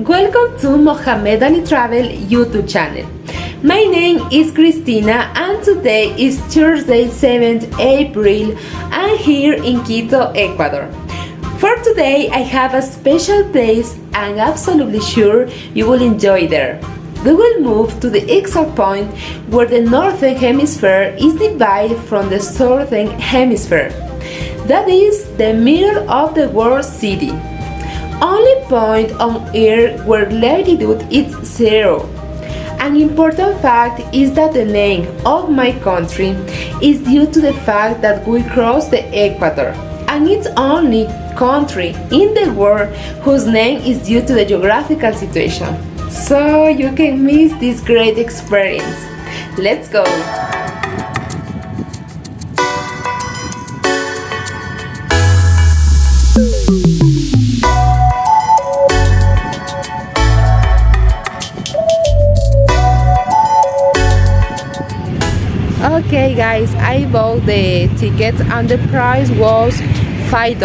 Welcome to Mohamed Ali Travel YouTube channel. My name is Cristina and today is Thursday 7th April. I'm here in Quito, Ecuador. For today I have a special place and absolutely sure you will enjoy there. We will move to the exact point where the northern hemisphere is divided from the southern hemisphere. That is the middle of the world city. Only point on Earth where latitude is 0. An important fact is that the name of my country is due to the fact that we cross the equator, and it's only country in the world whose name is due to the geographical situation. So you can miss this great experience. Let's go! Okay guys, I bought the ticket and the price was $5.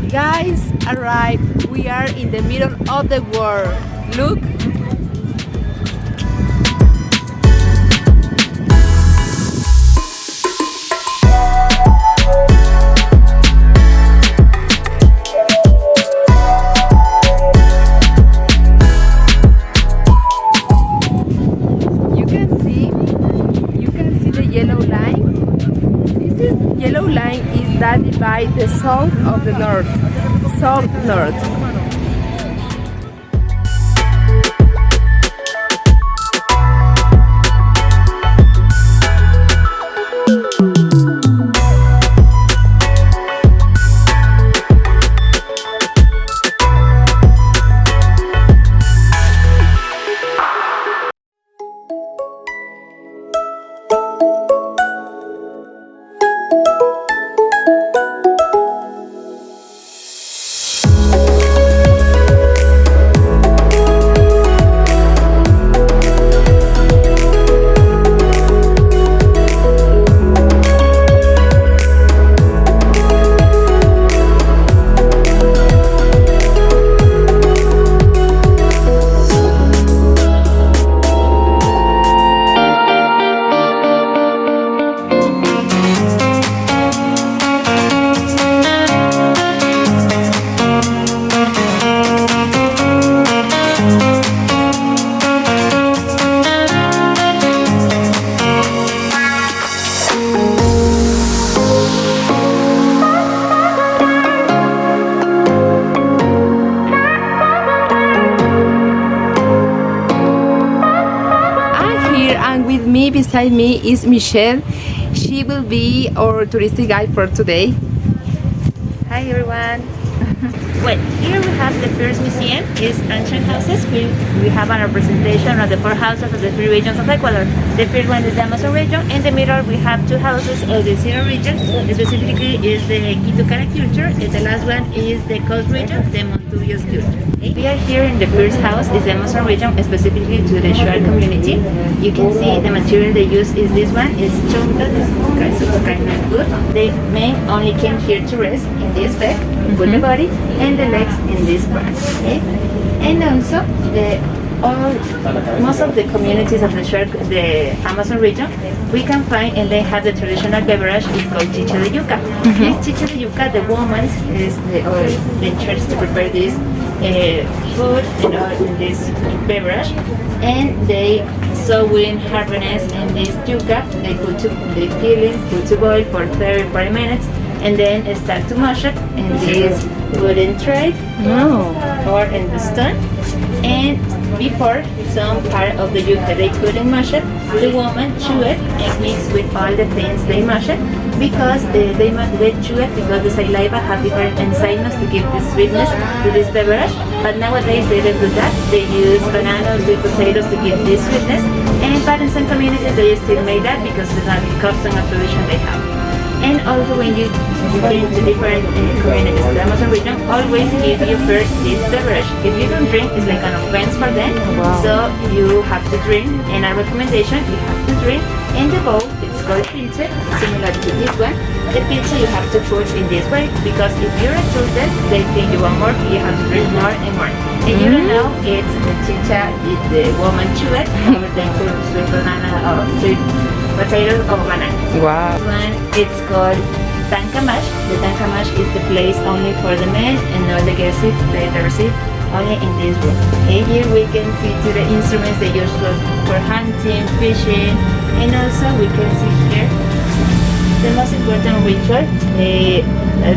Guys, arrived. We are in the middle of the world. Look. That divide the south of the north, south-north. Beside me is Michelle. She will be our touristic guide for today. Hi everyone. Well, here we have the first museum, is ancient houses. We have a representation of the 4 houses of the 3 regions of Ecuador. The first one is the Amazon region. In the middle we have 2 houses of the 0 region. Specifically is the Quito culture, and the last one is the coast region, the Montubios culture. We are here in the first house, is the Amazon region, specifically to the shrine community. You can see the material they use is this one, is chonta, this kind of good. They may only came here to rest in this bed, put the body and the legs in this part. Okay? And also most of the communities of the Amazon region, we can find, and they have the traditional beverage, is called chicha de yuca. This chicha de yuca, the woman is the church to prepare this food in this beverage, and they So we harvest in this yuca, they peel it, put to boil for 30-40 minutes, and then start to mash it in this wooden tray or in the stone. And before some part of the yuca they couldn't mash it, the woman chew it and mix with all the things they mash it, because they chew it because the saliva have different enzymes to give the sweetness to this beverage. But nowadays they don't do that. They use bananas with potatoes to give this sweetness. But in some communities they still make that because it's not the custom and tradition they have. And also when you go into different communities in the Amazon region, always give you first this beverage. If you don't drink, it's like an offense for them. So you have to drink, and a recommendation, you have to drink in the bowl. It's called pilche, similar to this one. The pilche you have to put in this way, because if you're exhausted, they think you want more, you have to drink more and more. And you don't know, it's the chicha, the woman chew it, or they put sweet banana or sweet potatoes or banana. Wow. One, it's called tanka mash. The tanka mash is the place only for the men, and all the guests they receive only in this room. And here we can see to the instruments they use for hunting, fishing, and also we can see here the most important ritual.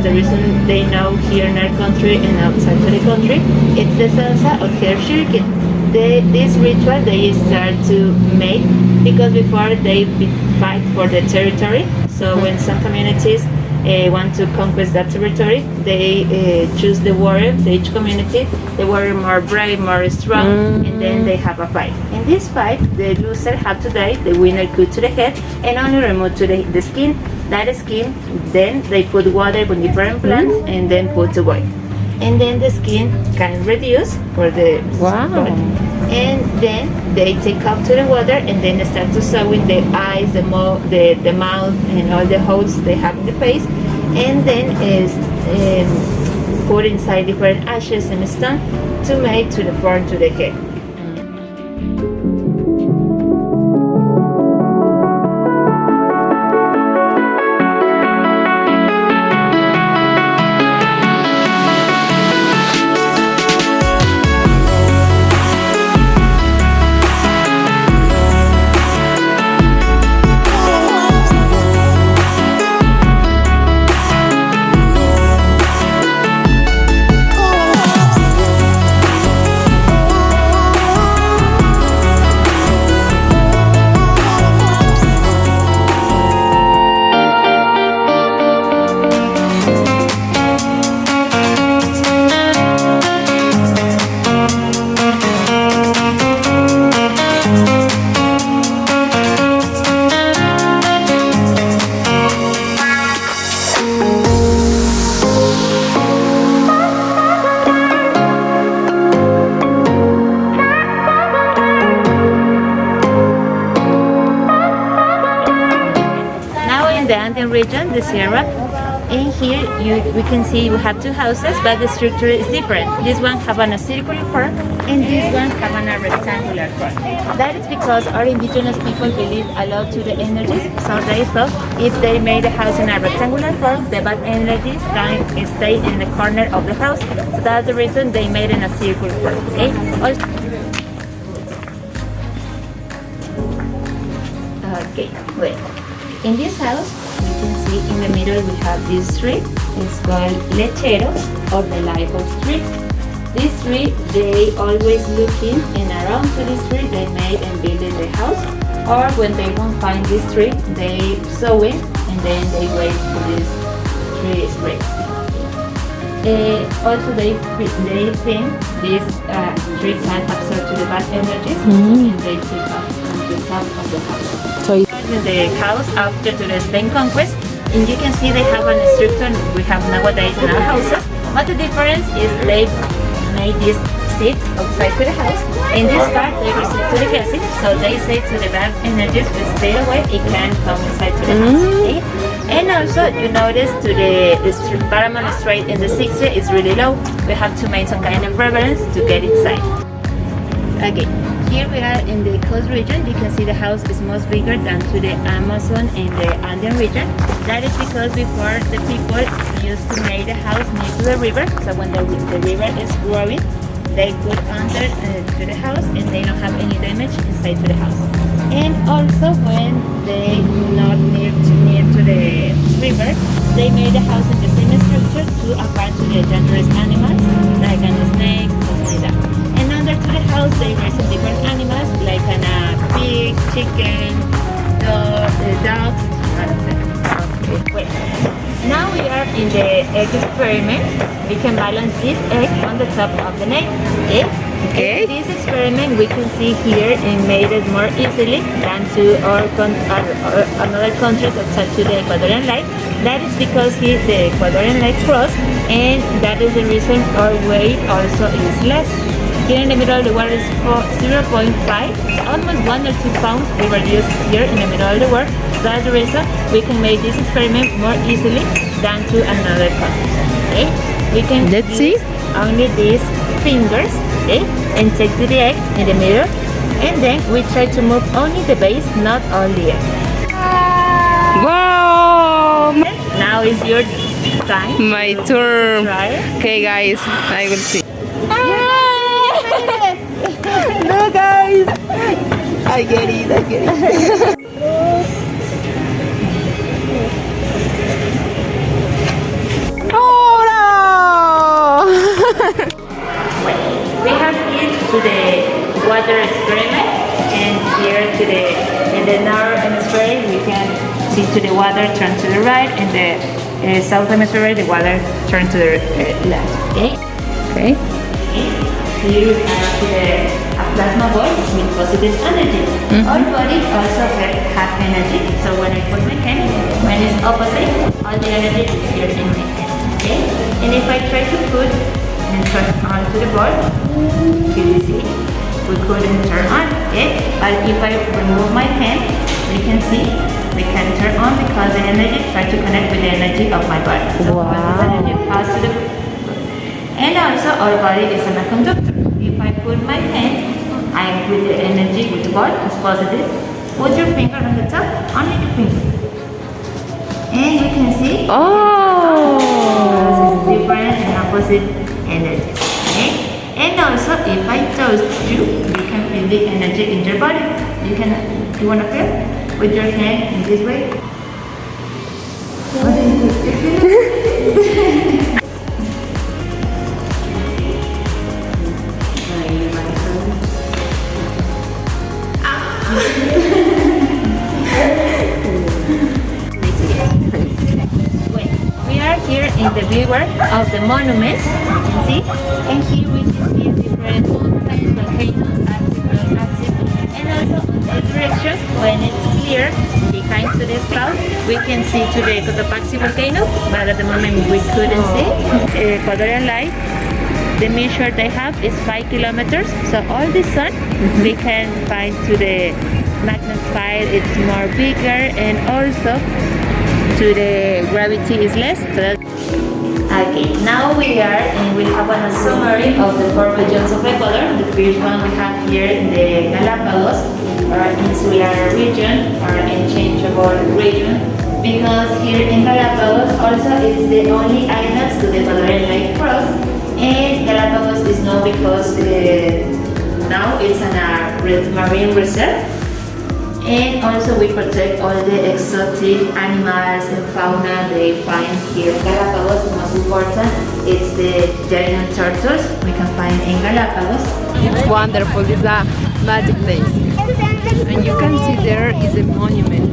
The reason they know here in our country and outside of the country, it's the salsa of hair shuriken. This ritual they start to make because before they fight for the territory. So when some communities want to conquest that territory, they choose the warrior, each community, the warrior more brave, more strong, and then they have a fight. In this fight, the loser have to die, the winner cut to the head, and only remove to the skin. That skin, then they put water with different plants, and then put to boil. And then the skin can reduce for the body. And then they take out to the water, and then they start to sew in the eyes, the mouth, and all the holes they have in the face, and then is put inside different ashes and stone to make to the form to the head. Region, the Sierra, and here we can see we have two houses, but the structure is different. This one have a circular form, and this one have a rectangular form. That is because our indigenous people believe a lot to the energies, so they thought if they made a house in a rectangular form, the bad energies can stay in the corner of the house. So that's the reason they made it in a circular form. Okay. Okay. Wait. In this house, you can see in the middle we have this tree. It's called lechero, or the life of tree. This tree, they always looking, and around to this tree they made and build the house. Or when they won't find this tree, they sow it, and then they wait for this tree spring. Also they think this tree can absorb to the bad energies, and they pick up on the top of the house. So in the house after to the Spain conquest, and you can see they have a structure we have nowadays in our houses. But the difference is they made these seats outside to the house. In this part they receive to the guests, so they say to the bad energies to stay away, it can come inside to the house. Okay? And also you notice to the Paramount Street in the 60 is really low. We have to make some kind of reverence to get inside. Okay. Here we are in the coast region. You can see the house is much bigger than to the Amazon and the Andean region. That is because before the people used to make the house near to the river. So when the river is growing, they put under to the house and they don't have any damage inside to the house. And also when they not near to the river, they made the house in the same structure to apart to the dangerous animals like a snake, something like that. And under to the house they raise some different animals like pig, chicken, dogs, all of them. Okay. Wait. Now we are in the egg experiment. We can balance this egg on the top of the net. Okay. In this experiment, we can see here it made it more easily than to another countries outside to the Ecuadorian line. That is because here the Ecuadorian line cross, and that is the reason our weight also is less. Here in the middle of the water is 0.5, almost 1 or 2 pounds we reduce here in the middle of the water. That's the reason we can make this experiment more easily than to another country. Okay? We can use only these fingers, okay, and take the egg in the middle, and then we try to move only the base, not all the egg. Wow! Now is your time. My turn. Try. Okay, guys, I will see. No, guys, I get it. Oh no! We have here to the water experiment, and here to in the northern hemisphere we can see to the water turn to the right, and the south hemisphere the water turn to the left. Okay. Here we have a plasma ball with positive energy. Our body also has energy, so when I put my hand, when it's opposite, all the energy is here in my hand. Okay? And if I try to put and turn on to the ball, you see, we couldn't turn on. Okay? But if I remove my hand, we can see we can turn on because the energy tries to connect with the energy of my body. So when this energy passes to the and also our body is a conductor. If I put my hand, I with the energy with the ball is positive. Put your finger on the top, only the finger. And you can see this is different and opposite energy. Okay? And also if I toast you can feel the energy in your body. You wanna feel? With your hand in this way. What is it? We are here in the viewer of the monuments, you can see, and here we can see different mountains, volcanoes, and also on the direction when it's clear behind to this cloud, we can see to the Cotopaxi volcano, but at the moment we couldn't see. Ecuadorian line, the measure they have is 5 kilometers, so all the sun we can find to the magnified, it's more bigger, and also to the gravity is less. So okay, now we are and we have a summary of the 4 regions of Ecuador. The first one we have here in the Galapagos, or insular region, or unchangeable region, because here in Galapagos also it's the only islands to the Ecuadorian Lake cross, and Galapagos is known because now it's a marine reserve. And also we protect all the exotic animals and fauna they find here in Galapagos. The most important is the giant turtles we can find in Galapagos. It's wonderful, it's a magic place. And you can see there is a monument.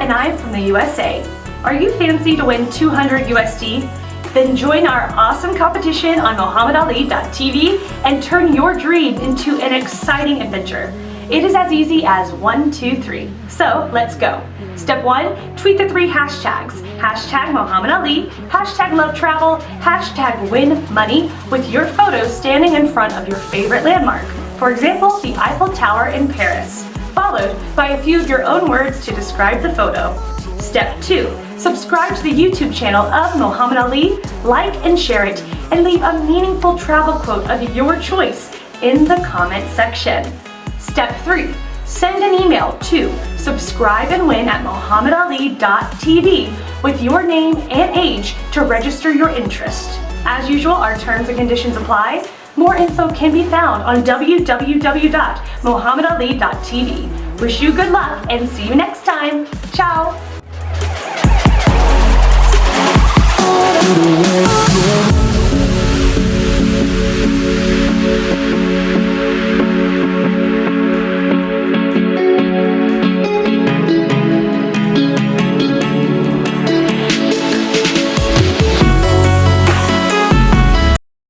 and I'm from the USA. Are you fancy to win 200 USD? Then join our awesome competition on MohammedAli.tv and turn your dream into an exciting adventure. It is as easy as 1, 2, 3. So let's go. Step 1, tweet the 3 hashtags. Hashtag Muhammad Ali, hashtag love travel, hashtag win money with your photo standing in front of your favorite landmark. For example, the Eiffel Tower in Paris, followed by a few of your own words to describe the photo. Step 2, subscribe to the YouTube channel of Muhammad Ali, like and share it, and leave a meaningful travel quote of your choice in the comment section. Step 3, send an email to subscribeandwin@mohammedali.tv with your name and age to register your interest. As usual, our terms and conditions apply. More info can be found on www.mohammedali.tv. Wish you good luck and see you next time. Ciao!